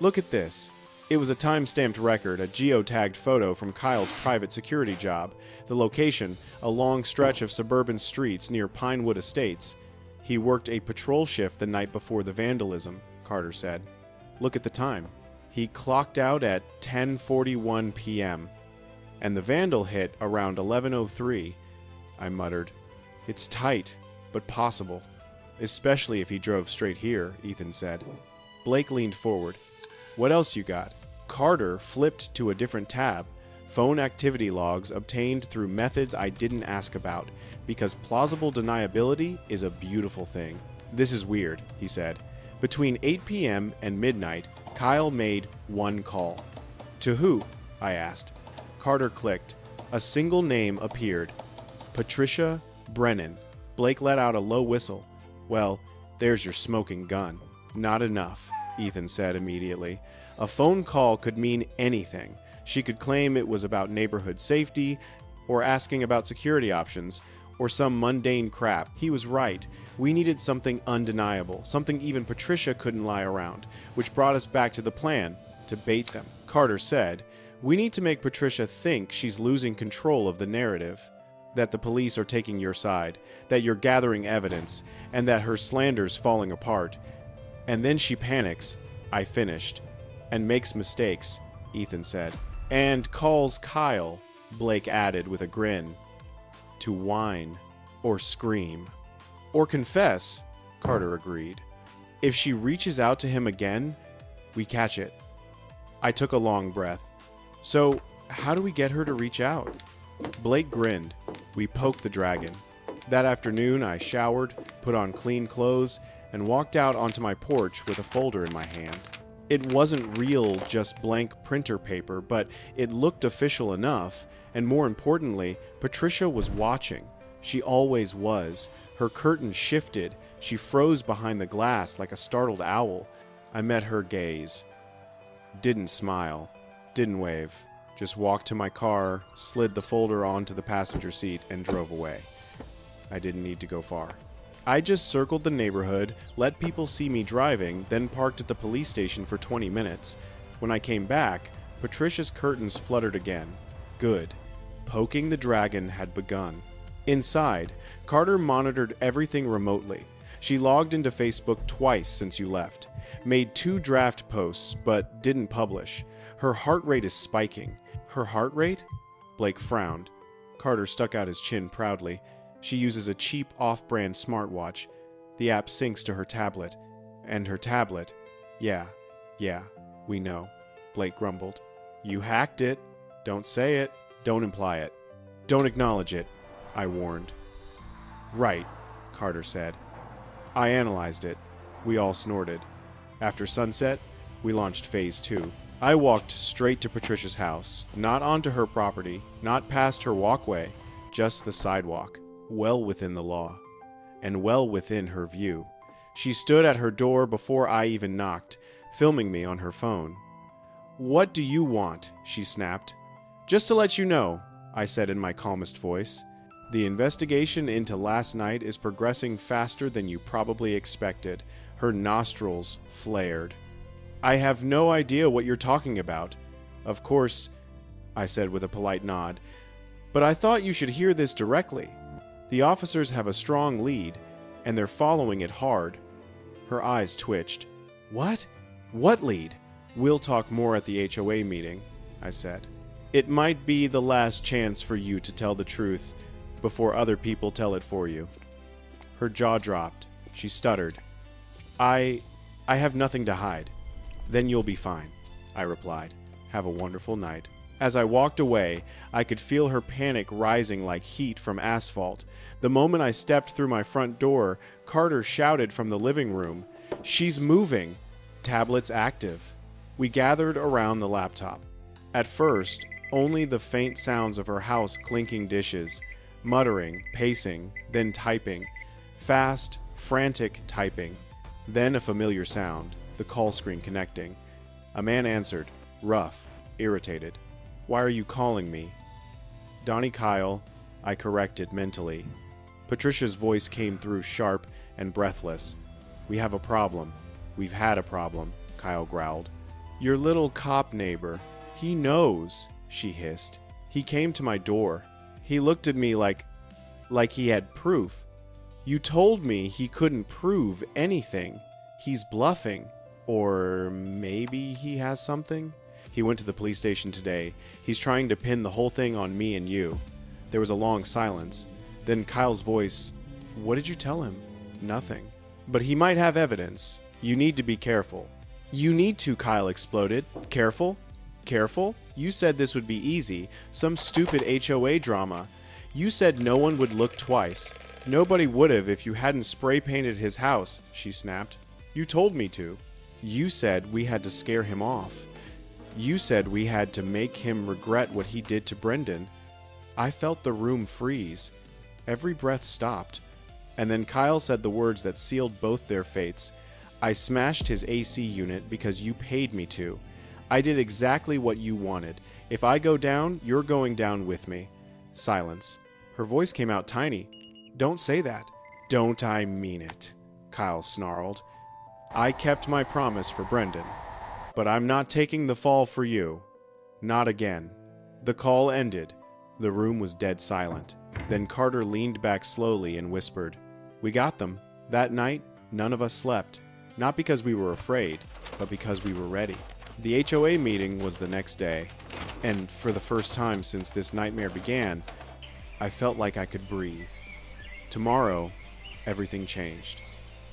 "Look at this." It was a time-stamped record, a geotagged photo from Kyle's private security job. The location, a long stretch of suburban streets near Pinewood Estates. "He worked a patrol shift the night before the vandalism," Carter said. "Look at the time. He clocked out at 10:41 p.m. And the vandal hit around 11:03, I muttered. "It's tight, but possible. Especially if he drove straight here," Ethan said. Blake leaned forward. "What else you got?" Carter flipped to a different tab. Phone activity logs obtained through methods I didn't ask about, because plausible deniability is a beautiful thing. "This is weird," he said. "Between 8 p.m. and midnight, Kyle made one call." "To who?" I asked. Carter clicked. A single name appeared. Patricia Brennan. Blake let out a low whistle. "Well, there's your smoking gun." "Not enough," Ethan said immediately. "A phone call could mean anything. She could claim it was about neighborhood safety, or asking about security options, or some mundane crap. He was right. We needed something undeniable, something even Patricia couldn't lie around, which brought us back to the plan, to bait them. Carter said, "We need to make Patricia think she's losing control of the narrative, that the police are taking your side, that you're gathering evidence, and that her slander's falling apart. And then she panics," I finished, "and makes mistakes," Ethan said. "And calls Kyle," Blake added with a grin, "to whine, or scream, or confess," Carter agreed. "If she reaches out to him again, we catch it." I took a long breath. "So, how do we get her to reach out?" Blake grinned. "We poke the dragon." That afternoon, I showered, put on clean clothes, and walked out onto my porch with a folder in my hand. It wasn't real, just blank printer paper, but it looked official enough, and more importantly, Patricia was watching. She always was. Her curtain shifted. She froze behind the glass like a startled owl. I met her gaze. Didn't smile. Didn't wave. Just walked to my car, slid the folder onto the passenger seat, and drove away. I didn't need to go far. I just circled the neighborhood, let people see me driving, then parked at the police station for 20 minutes. When I came back, Patricia's curtains fluttered again. Good. Poking the dragon had begun. Inside, Carter monitored everything remotely. She logged into Facebook twice since you left, made 2 draft posts, but didn't publish. Her heart rate is spiking. Her heart rate? Blake frowned. Carter stuck out his chin proudly. She uses a cheap off-brand smartwatch. The app syncs to her tablet. And her tablet... Yeah, we know, Blake grumbled. You hacked it. Don't say it. Don't imply it. Don't acknowledge it, I warned. Right, Carter said. I analyzed it. We all snorted. After sunset, we launched Phase 2. I walked straight to Patricia's house, not onto her property, not past her walkway, just the sidewalk, well within the law, and well within her view. She stood at her door before I even knocked, filming me on her phone. What do you want? She snapped. Just to let you know, I said in my calmest voice. The investigation into last night is progressing faster than you probably expected. Her nostrils flared. I have no idea what you're talking about. Of course, I said with a polite nod, but I thought you should hear this directly. The officers have a strong lead, and they're following it hard. Her eyes twitched. What? What lead? We'll talk more at the HOA meeting, I said. It might be the last chance for you to tell the truth before other people tell it for you. Her jaw dropped. She stuttered. I have nothing to hide. Then you'll be fine, I replied. Have a wonderful night. As I walked away, I could feel her panic rising like heat from asphalt. The moment I stepped through my front door, Carter shouted from the living room, She's moving! Tablets active. We gathered around the laptop. At first, only the faint sounds of her house clinking dishes, muttering, pacing, then typing. Fast, frantic typing. Then a familiar sound, the call screen connecting. A man answered, rough, irritated. Why are you calling me? Donnie Kyle, I corrected mentally. Patricia's voice came through sharp and breathless. We have a problem. We've had a problem, Kyle growled. Your little cop neighbor. He knows, she hissed. He came to my door. He looked at me like he had proof. You told me he couldn't prove anything. He's bluffing. Or maybe he has something? He went to the police station today. He's trying to pin the whole thing on me and you. There was a long silence. Then Kyle's voice, what did you tell him? Nothing. But he might have evidence. You need to be careful. You need to, Kyle exploded. Careful? Careful? You said this would be easy. Some stupid HOA drama. You said no one would look twice. Nobody would have if you hadn't spray painted his house, she snapped. You told me to. You said we had to scare him off. You said we had to make him regret what he did to Brendan. I felt the room freeze. Every breath stopped. And then Kyle said the words that sealed both their fates. I smashed his AC unit because you paid me to. I did exactly what you wanted. If I go down, you're going down with me. Silence. Her voice came out tiny. "Don't say that." "Don't I mean it?" Kyle snarled. "I kept my promise for Brendan, but I'm not taking the fall for you. Not again." The call ended. The room was dead silent. Then Carter leaned back slowly and whispered, "We got them." That night, none of us slept. Not because we were afraid, but because we were ready. The HOA meeting was the next day, and for the first time since this nightmare began, I felt like I could breathe. Tomorrow, everything changed.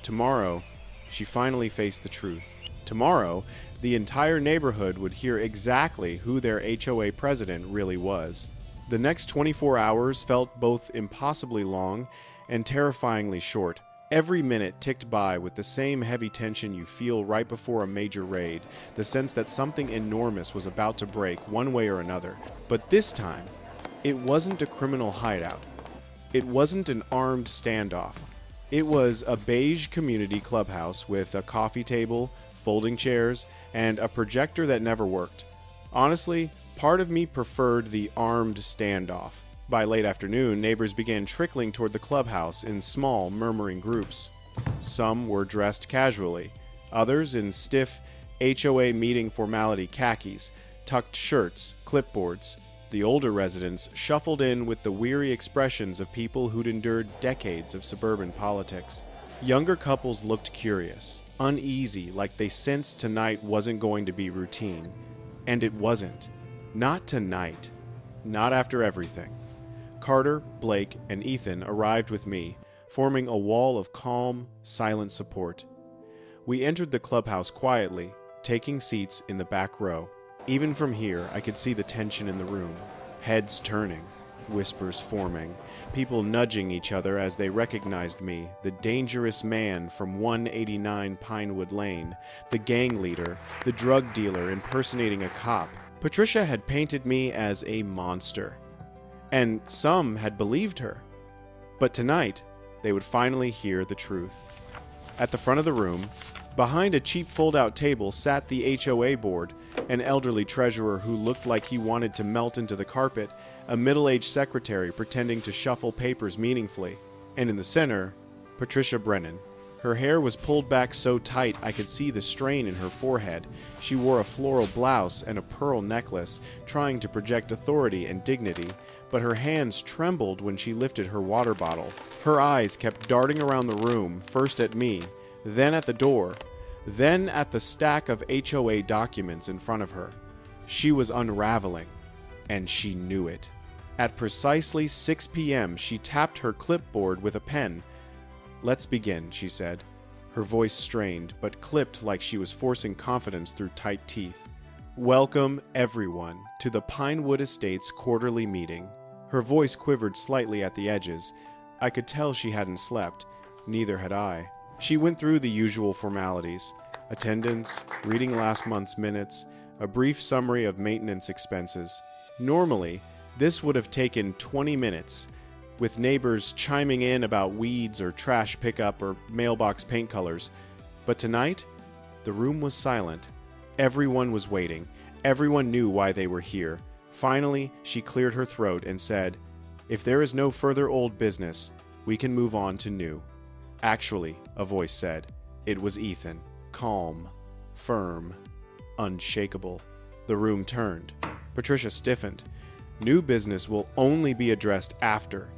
Tomorrow, she finally faced the truth. Tomorrow, the entire neighborhood would hear exactly who their HOA president really was. The next 24 hours felt both impossibly long and terrifyingly short. Every minute ticked by with the same heavy tension you feel right before a major raid, the sense that something enormous was about to break one way or another. But this time, it wasn't a criminal hideout. It wasn't an armed standoff. It was a beige community clubhouse with a coffee table, folding chairs, and a projector that never worked. Honestly, part of me preferred the armed standoff. By late afternoon, neighbors began trickling toward the clubhouse in small, murmuring groups. Some were dressed casually, others in stiff HOA meeting formality khakis, tucked shirts, clipboards. The older residents shuffled in with the weary expressions of people who'd endured decades of suburban politics. Younger couples looked curious, uneasy, like they sensed tonight wasn't going to be routine. And it wasn't. Not tonight. Not after everything. Carter, Blake, and Ethan arrived with me, forming a wall of calm, silent support. We entered the clubhouse quietly, taking seats in the back row. Even from here, I could see the tension in the room. Heads turning, whispers forming, people nudging each other as they recognized me, the dangerous man from 189 Pinewood Lane, the gang leader, the drug dealer impersonating a cop. Patricia had painted me as a monster. And some had believed her. But tonight, they would finally hear the truth. At the front of the room, behind a cheap fold-out table, sat the HOA board, an elderly treasurer who looked like he wanted to melt into the carpet, a middle-aged secretary pretending to shuffle papers meaningfully, and in the center, Patricia Brennan. Her hair was pulled back so tight I could see the strain in her forehead. She wore a floral blouse and a pearl necklace, trying to project authority and dignity, but her hands trembled when she lifted her water bottle. Her eyes kept darting around the room, first at me, then at the door, then at the stack of HOA documents in front of her. She was unraveling, and she knew it. At precisely 6 p.m., she tapped her clipboard with a pen. "Let's begin," she said. Her voice strained, but clipped like she was forcing confidence through tight teeth. "Welcome, everyone, to the Pinewood Estates quarterly meeting." Her voice quivered slightly at the edges. I could tell she hadn't slept. Neither had I. She went through the usual formalities. Attendance, reading last month's minutes, a brief summary of maintenance expenses. Normally, this would have taken 20 minutes, with neighbors chiming in about weeds or trash pickup or mailbox paint colors. But tonight, the room was silent. Everyone was waiting. Everyone knew why they were here. Finally, she cleared her throat and said, "If there is no further old business, we can move on to new." Actually, a voice said. It was Ethan. Calm, firm, unshakable. The room turned. Patricia stiffened. "New business will only be addressed after."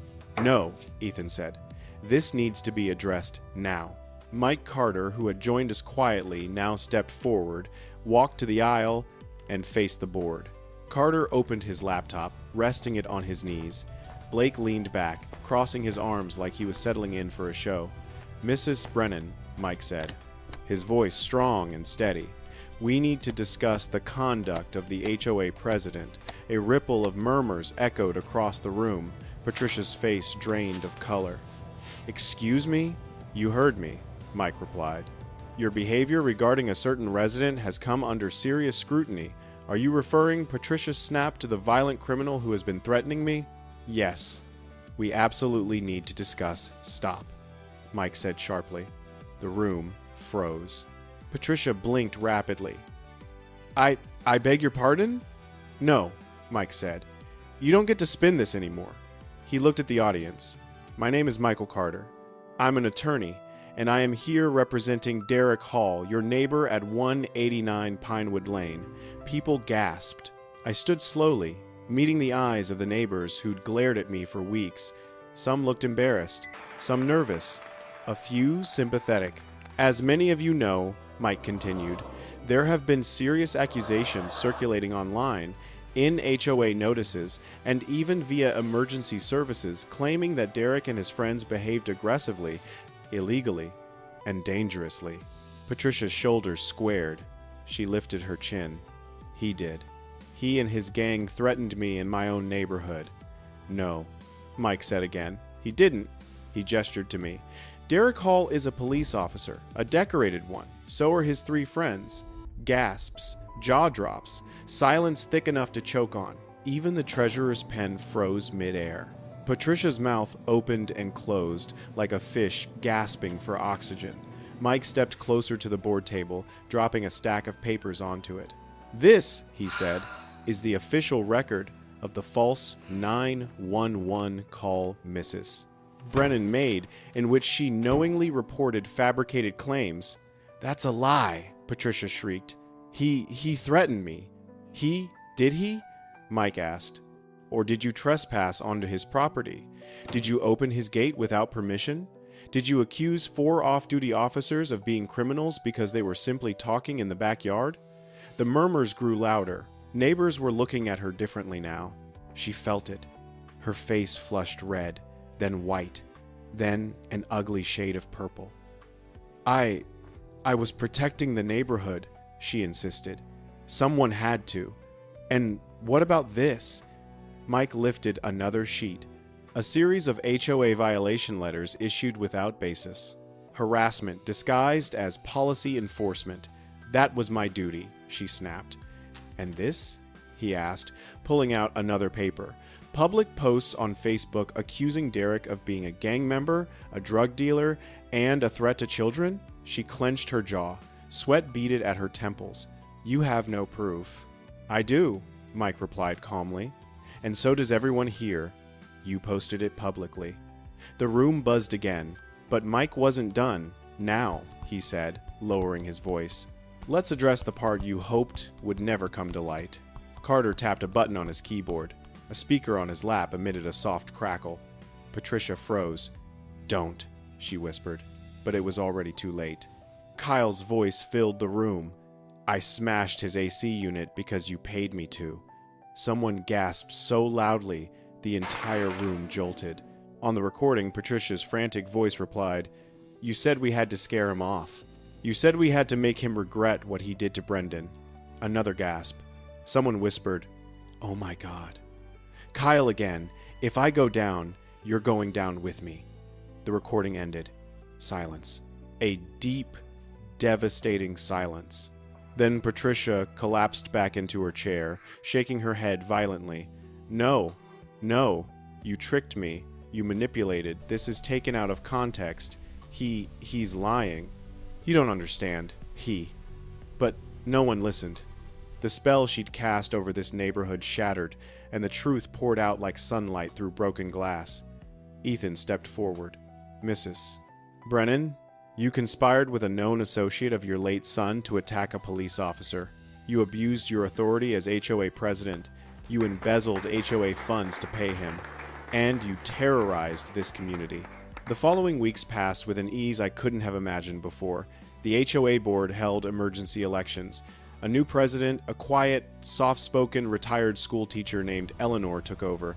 "No," Ethan said. "This needs to be addressed now." Mike Carter, who had joined us quietly, now stepped forward, walked to the aisle, and faced the board. Carter opened his laptop, resting it on his knees. Blake leaned back, crossing his arms like he was settling in for a show. "Mrs. Brennan," Mike said, his voice strong and steady, "we need to discuss the conduct of the HOA president." A ripple of murmurs echoed across the room. Patricia's face drained of color. "Excuse me? You heard me," Mike replied. "Your behavior regarding a certain resident has come under serious scrutiny. Are you referring," Patricia snapped, "to the violent criminal who has been threatening me?" "Yes. We absolutely need to discuss." "Stop," Mike said sharply. The room froze. Patricia blinked rapidly. I beg your pardon?" "No," Mike said. You don't get to spin this anymore. He looked at the audience. My name is Michael Carter. I'm an attorney, and I am here representing Derek Hall, your neighbor at 189 Pinewood Lane. People gasped. I stood slowly, meeting the eyes of the neighbors who'd glared at me for weeks. Some looked embarrassed, some nervous, a few sympathetic. As many of you know, Mike continued, there have been serious accusations circulating online, in HOA notices, and even via emergency services claiming that Derek and his friends behaved aggressively, illegally, and dangerously. Patricia's shoulders squared. She lifted her chin. He did. He and his gang threatened me in my own neighborhood. No, Mike said again. He didn't. He gestured to me. Derek Hall is a police officer, a decorated one. So are his three friends. Gasps, jaw drops, silence thick enough to choke on. Even the treasurer's pen froze midair. Patricia's mouth opened and closed like a fish gasping for oxygen. Mike stepped closer to the board table, dropping a stack of papers onto it. This, he said, is the official record of the false 911 call Mrs. Brennan made, in which she knowingly reported fabricated claims. That's a lie, Patricia shrieked. He threatened me. Did he? Mike asked. Or did you trespass onto his property? Did you open his gate without permission? Did you accuse 4 off-duty officers of being criminals because they were simply talking in the backyard? The murmurs grew louder. Neighbors were looking at her differently now. She felt it. Her face flushed red, then white, then an ugly shade of purple. I was protecting the neighborhood, she insisted. Someone had to. And what about this? Mike lifted another sheet. A series of HOA violation letters issued without basis. Harassment disguised as policy enforcement. That was my duty, she snapped. And this? He asked, pulling out another paper. Public posts on Facebook accusing Derek of being a gang member, a drug dealer, and a threat to children? She clenched her jaw. Sweat beaded at her temples. You have no proof. I do, Mike replied calmly. And so does everyone here. You posted it publicly. The room buzzed again, but Mike wasn't done. Now, he said, lowering his voice. Let's address the part you hoped would never come to light. Carter tapped a button on his keyboard. A speaker on his lap emitted a soft crackle. Patricia froze. Don't, she whispered, but it was already too late. Kyle's voice filled the room. I smashed his AC unit because you paid me to. Someone gasped so loudly, the entire room jolted. On the recording, Patricia's frantic voice replied, You said we had to scare him off. You said we had to make him regret what he did to Brendan. Another gasp. Someone whispered, Oh my God. Kyle again. If I go down, you're going down with me. The recording ended. Silence. A deep, devastating silence. Then Patricia collapsed back into her chair, shaking her head violently. No, you tricked me. You manipulated. This is taken out of context. He's lying. You don't understand. But no one listened. The spell she'd cast over this neighborhood shattered, and the truth poured out like sunlight through broken glass. Ethan stepped forward. Mrs. Brennan, you conspired with a known associate of your late son to attack a police officer. You abused your authority as HOA president. You embezzled HOA funds to pay him. And you terrorized this community. The following weeks passed with an ease I couldn't have imagined before. The HOA board held emergency elections. A new president, a quiet, soft-spoken, retired school teacher named Eleanor took over.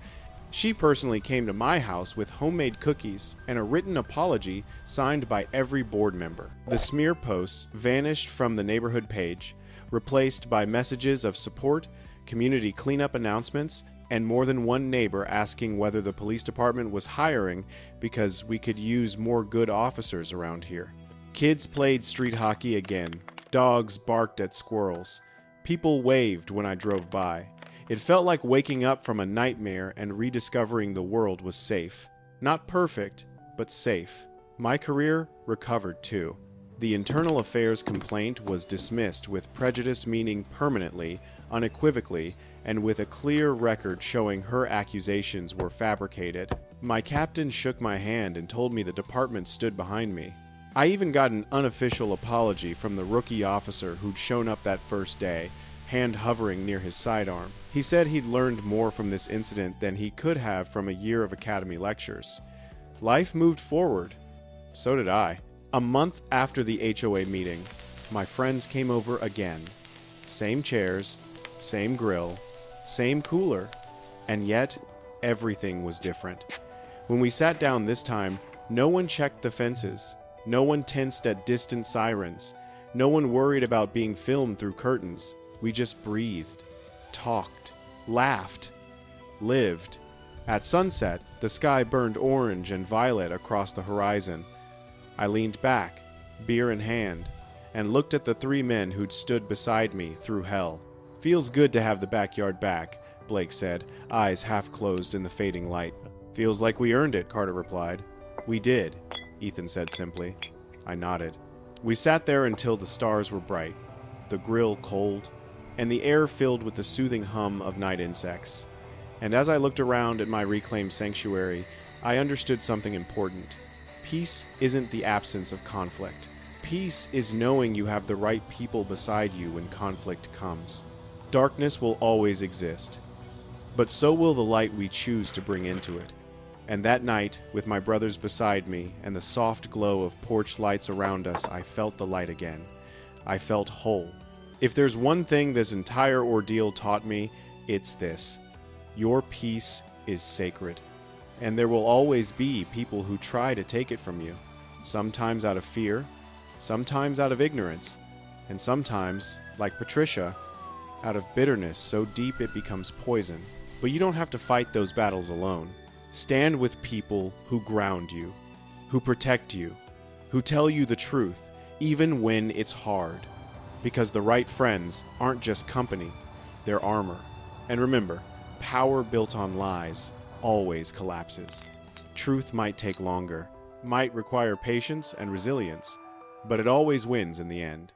She personally came to my house with homemade cookies and a written apology signed by every board member. The smear posts vanished from the neighborhood page, replaced by messages of support, community cleanup announcements, and more than one neighbor asking whether the police department was hiring because we could use more good officers around here. Kids played street hockey again. Dogs barked at squirrels. People waved when I drove by. It felt like waking up from a nightmare and rediscovering the world was safe. Not perfect, but safe. My career recovered too. The internal affairs complaint was dismissed with prejudice meaning permanently, unequivocally, and with a clear record showing her accusations were fabricated. My captain shook my hand and told me the department stood behind me. I even got an unofficial apology from the rookie officer who'd shown up that first day, hand hovering near his sidearm. He said he'd learned more from this incident than he could have from a year of academy lectures. Life moved forward. So did I. A month after the HOA meeting, my friends came over again. Same chairs, same grill, same cooler, and yet everything was different. When we sat down this time, no one checked the fences. No one tensed at distant sirens. No one worried about being filmed through curtains. We just breathed, talked, laughed, lived. At sunset, the sky burned orange and violet across the horizon. I leaned back, beer in hand, and looked at the three men who'd stood beside me through hell. "Feels good to have the backyard back," Blake said, eyes half closed in the fading light. "Feels like we earned it," Carter replied. "We did," Ethan said simply. I nodded. We sat there until the stars were bright, the grill cold, and the air filled with the soothing hum of night insects. And as I looked around at my reclaimed sanctuary, I understood something important. Peace isn't the absence of conflict. Peace is knowing you have the right people beside you when conflict comes. Darkness will always exist, but so will the light we choose to bring into it. And that night, with my brothers beside me and the soft glow of porch lights around us, I felt the light again. I felt whole. If there's one thing this entire ordeal taught me, it's this. Your peace is sacred. And there will always be people who try to take it from you. Sometimes out of fear, sometimes out of ignorance, and sometimes, like Patricia, out of bitterness so deep it becomes poison. But you don't have to fight those battles alone. Stand with people who ground you, who protect you, who tell you the truth, even when it's hard. Because the right friends aren't just company, they're armor. And remember, power built on lies always collapses. Truth might take longer, might require patience and resilience, but it always wins in the end.